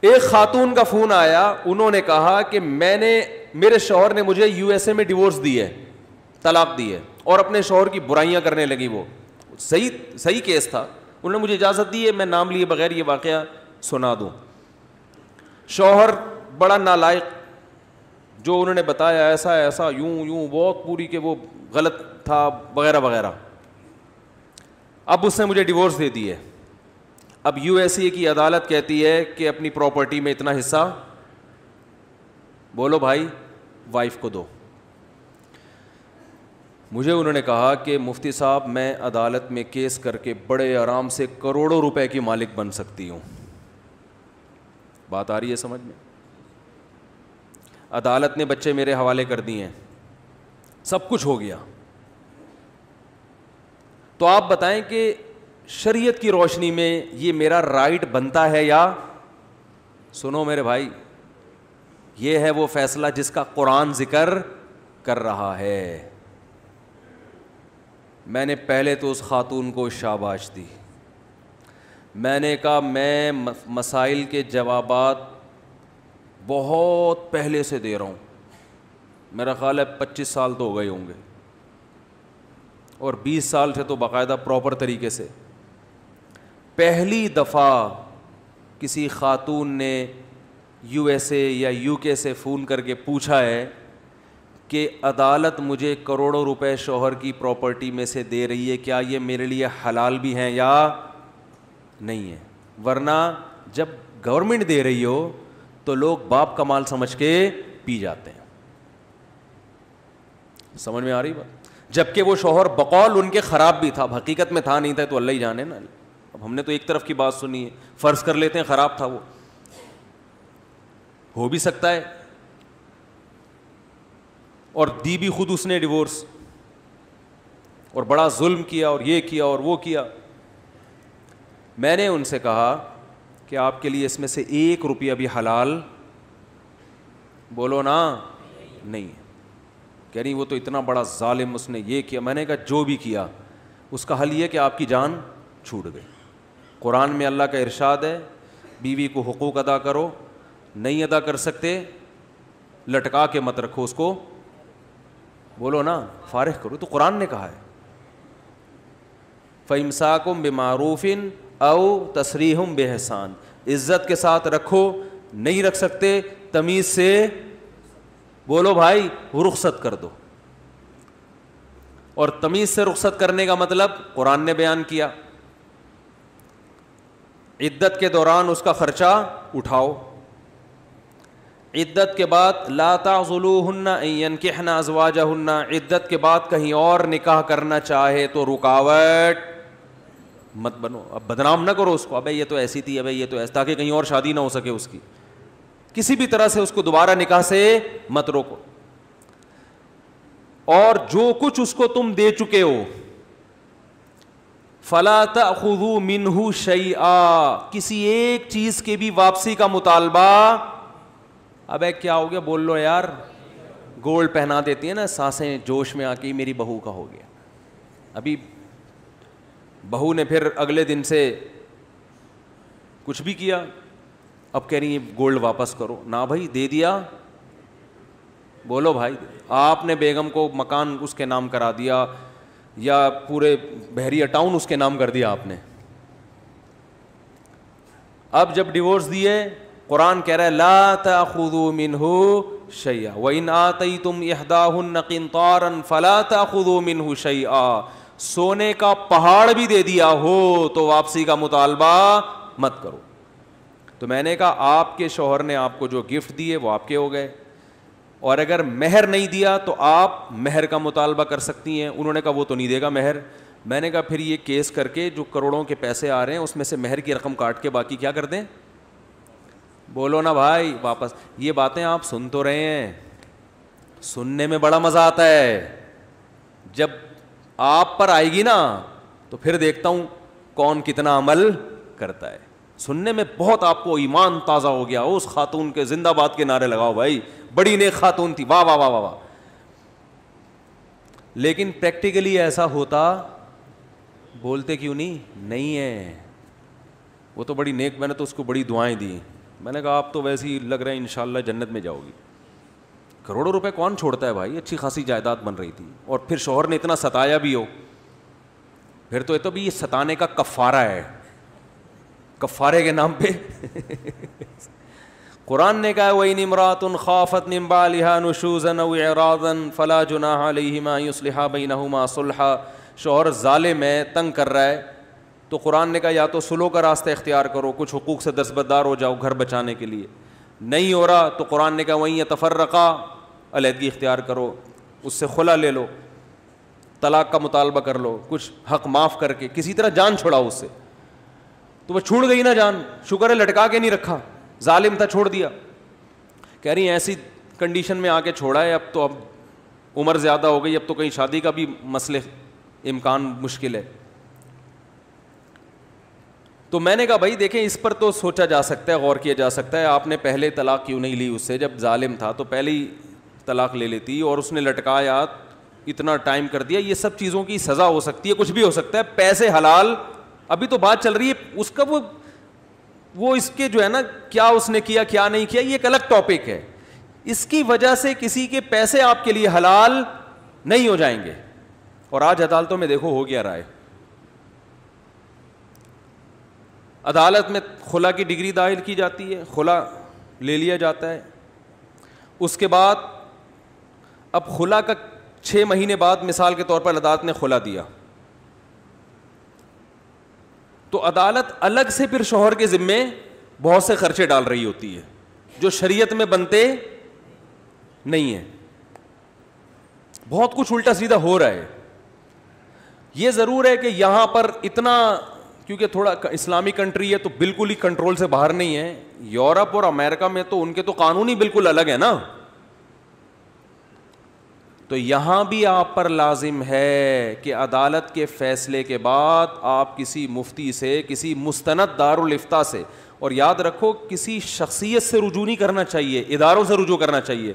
ایک خاتون کا فون آیا, انہوں نے کہا کہ میرے شوہر نے مجھے یو ایس اے میں ڈیورس دی ہے, طلاق دی ہے, اور اپنے شوہر کی برائیاں کرنے لگی. وہ صحیح کیس تھا, انہوں نے مجھے اجازت دی ہے میں نام لیے بغیر یہ واقعہ سنا دوں. شوہر بڑا نالائق, جو انہوں نے بتایا ایسا یوں بہت پوری کہ وہ غلط تھا وغیرہ وغیرہ. اب اس نے مجھے ڈیورس دے دی ہے. اب یو ایس اے کی عدالت کہتی ہے کہ اپنی پراپرٹی میں اتنا حصہ, بولو بھائی, وائف کو دو. مجھے انہوں نے کہا کہ مفتی صاحب میں عدالت میں کیس کر کے بڑے آرام سے کروڑوں روپے کی مالک بن سکتی ہوں. بات آ رہی ہے سمجھ میں؟ عدالت نے بچے میرے حوالے کر دیے ہیں, سب کچھ ہو گیا. تو آپ بتائیں کہ شریعت کی روشنی میں یہ میرا رائٹ بنتا ہے یا؟ سنو میرے بھائی, یہ ہے وہ فیصلہ جس کا قرآن ذکر کر رہا ہے. میں نے پہلے تو اس خاتون کو شاباش دی. میں نے کہا میں مسائل کے جوابات بہت پہلے سے دے رہا ہوں, میرا خیال ہے 25 سال تو ہو گئے ہوں گے, اور 20 سال سے تو باقاعدہ پراپر طریقے سے. پہلی دفعہ کسی خاتون نے یو ایس اے یا یو کے سے فون کر کے پوچھا ہے کہ عدالت مجھے کروڑوں روپے شوہر کی پراپرٹی میں سے دے رہی ہے, کیا یہ میرے لیے حلال بھی ہیں یا نہیں ہے؟ ورنہ جب گورنمنٹ دے رہی ہو تو لوگ باپ کا مال سمجھ کے پی جاتے ہیں. سمجھ میں آ رہی بات؟ جبکہ وہ شوہر بقول ان کے خراب بھی تھا, اب حقیقت میں تھا نہیں تھا تو اللہ ہی جانے نا. اب ہم نے تو ایک طرف کی بات سنی ہے, فرض کر لیتے ہیں خراب تھا, وہ ہو بھی سکتا ہے, اور دی بھی خود اس نے ڈیورس, اور بڑا ظلم کیا اور یہ کیا اور وہ کیا. میں نے ان سے کہا کہ آپ کے لیے اس میں سے 1 روپیہ بھی حلال, بولو نا, نہیں ہے. کہہ رہی وہ تو اتنا بڑا ظالم, اس نے یہ کیا. میں نے کہا جو بھی کیا اس کا حل یہ کہ آپ کی جان چھوٹ گئی. قرآن میں اللہ کا ارشاد ہے بیوی کو حقوق ادا کرو, نہیں ادا کر سکتے لٹکا کے مت رکھو اس کو, بولو نا, فارغ کرو. تو قرآن نے کہا ہے فَإِمْسَاكُمْ بِمَعْرُوفٍ أَوْ تَسْرِيحٌ بِإِحْسَانٍ, عزت کے ساتھ رکھو, نہیں رکھ سکتے تمیز سے, بولو بھائی, رخصت کر دو. اور تمیز سے رخصت کرنے کا مطلب قرآن نے بیان کیا, عدت کے دوران اس کا خرچہ اٹھاؤ, عدت کے بعد لا تعضلوہن ان ینکحن ازواجہن, عدت کے بعد کہیں اور نکاح کرنا چاہے تو رکاوٹ مت بنو. اب بدنام نہ کرو اس کو, ابے یہ تو ایسی تھی, ابے یہ تو ایسا, تاکہ کہیں اور شادی نہ ہو سکے اس کی. کسی بھی طرح سے اس کو دوبارہ نکاح سے مت روکو. اور جو کچھ اس کو تم دے چکے ہو فلا تأخذوا منہ شیئا, کسی ایک چیز کے بھی واپسی کا مطالبہ. ابے کیا ہو گیا, بول لو یار. گولڈ پہنا دیتی ہیں نا سانسیں جوش میں آ کے, میری بہو کا ہو گیا. ابھی بہو نے پھر اگلے دن سے کچھ بھی کیا, اب کہہ رہی ہیں گولڈ واپس کرو. نہ بھائی, دے دیا, بولو بھائی. آپ نے بیگم کو مکان اس کے نام کرا دیا یا پورے بحریہ ٹاؤن اس کے نام کر دیا آپ نے. اب جب ڈیورس دیے, قرآن کہہ رہا ہے لا تأخذوا منہ شیئا وإن آتیتم احداہن قنطارا فلا تأخذوا منہ شیئا, سونے کا پہاڑ بھی دے دیا ہو تو واپسی کا مطالبہ مت کرو. تو میں نے کہا آپ کے شوہر نے آپ کو جو گفٹ دیے وہ آپ کے ہو گئے, اور اگر مہر نہیں دیا تو آپ مہر کا مطالبہ کر سکتی ہیں. انہوں نے کہا وہ تو نہیں دے گا مہر. میں نے کہا پھر یہ کیس کر کے جو کروڑوں کے پیسے آ رہے ہیں اس میں سے مہر کی رقم کاٹ کے باقی کیا کر دیں, بولو نا بھائی, واپس. یہ باتیں آپ سن تو رہے ہیں, سننے میں بڑا مزہ آتا ہے, جب آپ پر آئے گی نا تو پھر دیکھتا ہوں کون کتنا عمل کرتا ہے. سننے میں بہت آپ کو ایمان تازہ ہو گیا, اس خاتون کے زندہ باد کے نعرے لگاؤ بھائی, بڑی نیک خاتون تھی, واہ واہ واہ واہ. لیکن پریکٹیکلی ایسا ہوتا, بولتے کیوں نہیں ہے, وہ تو بڑی نیک, میں نے تو اس کو بڑی دعائیں دی, میں نے کہا آپ تو ویسے ہی لگ رہے ہیں انشاءاللہ جنت میں جاؤ گی. کروڑوں روپے کون چھوڑتا ہے بھائی, اچھی خاصی جائیداد بن رہی تھی, اور پھر شوہر نے اتنا ستایا بھی ہو, پھر تو یہ تو بھی یہ ستانے کا کفارہ ہے, کفارے کے نام پہ. قرآن نے کہا وَإِنِ امْرَأَةٌ خَافَتْ مِنْ بَعْلِهَا نُشُوزًا أَوْ إِعْرَاضًا فَلَا جُنَاحَ عَلَيْهِمَا أَن يُصْلِحَا بَيْنَهُمَا صُلْحًا. شوہر ظالم ہے, تنگ کر رہا ہے, تو قرآن نے کہا یا تو سلو کا راستہ اختیار کرو, کچھ حقوق سے دستبردار ہو جاؤ گھر بچانے کے لیے. نہیں ہو رہا تو قرآن نے کہا وَإِن يَتَفَرَّقَا, علیحدگی اختیار کرو, اس سے خلا لے لو, طلاق کا مطالبہ کر لو, کچھ حق معاف کر کے کسی طرح جان چھڑاؤ اس سے. تو وہ چھوڑ گئی نا جان, شکر ہے لٹکا کے نہیں رکھا, ظالم تھا چھوڑ دیا. کہہ رہی ہیں ایسی کنڈیشن میں آ کے چھوڑا ہے, اب عمر زیادہ ہو گئی, اب تو کہیں شادی کا بھی مسئلے امکان مشکل ہے. تو میں نے کہا بھائی دیکھیں اس پر تو سوچا جا سکتا ہے, غور کیا جا سکتا ہے, آپ نے پہلے طلاق کیوں نہیں لی اس سے, جب ظالم تھا تو پہلے ہی طلاق لے لیتی, اور اس نے لٹکایا, اتنا ٹائم کر دیا. یہ سب چیزوں کی سزا ہو سکتی ہے, کچھ بھی ہو سکتا ہے. پیسے حلال, ابھی تو بات چل رہی ہے اس کا, وہ اس کے جو ہے نا کیا اس نے کیا کیا نہیں کیا, یہ ایک الگ ٹاپک ہے. اس کی وجہ سے کسی کے پیسے آپ کے لیے حلال نہیں ہو جائیں گے. اور آج عدالتوں میں دیکھو ہو گیا رہا ہے, عدالت میں خلا کی ڈگری دائر کی جاتی ہے, خلا لے لیا جاتا ہے, اس کے بعد اب خلا کا 6 مہینے بعد مثال کے طور پر عدالت نے خلا دیا, تو عدالت الگ سے پھر شوہر کے ذمے بہت سے خرچے ڈال رہی ہوتی ہے جو شریعت میں بنتے نہیں ہیں. بہت کچھ الٹا سیدھا ہو رہا ہے. یہ ضرور ہے کہ یہاں پر اتنا, کیونکہ تھوڑا اسلامی کنٹری ہے تو بالکل ہی کنٹرول سے باہر نہیں ہے. یورپ اور امریکہ میں تو ان کے تو قانون ہی بالکل الگ ہے نا, تو یہاں بھی آپ پر لازم ہے کہ عدالت کے فیصلے کے بعد آپ کسی مفتی سے, کسی مستند دارالافتاء سے, اور یاد رکھو کسی شخصیت سے رجوع نہیں کرنا چاہیے, اداروں سے رجوع کرنا چاہیے.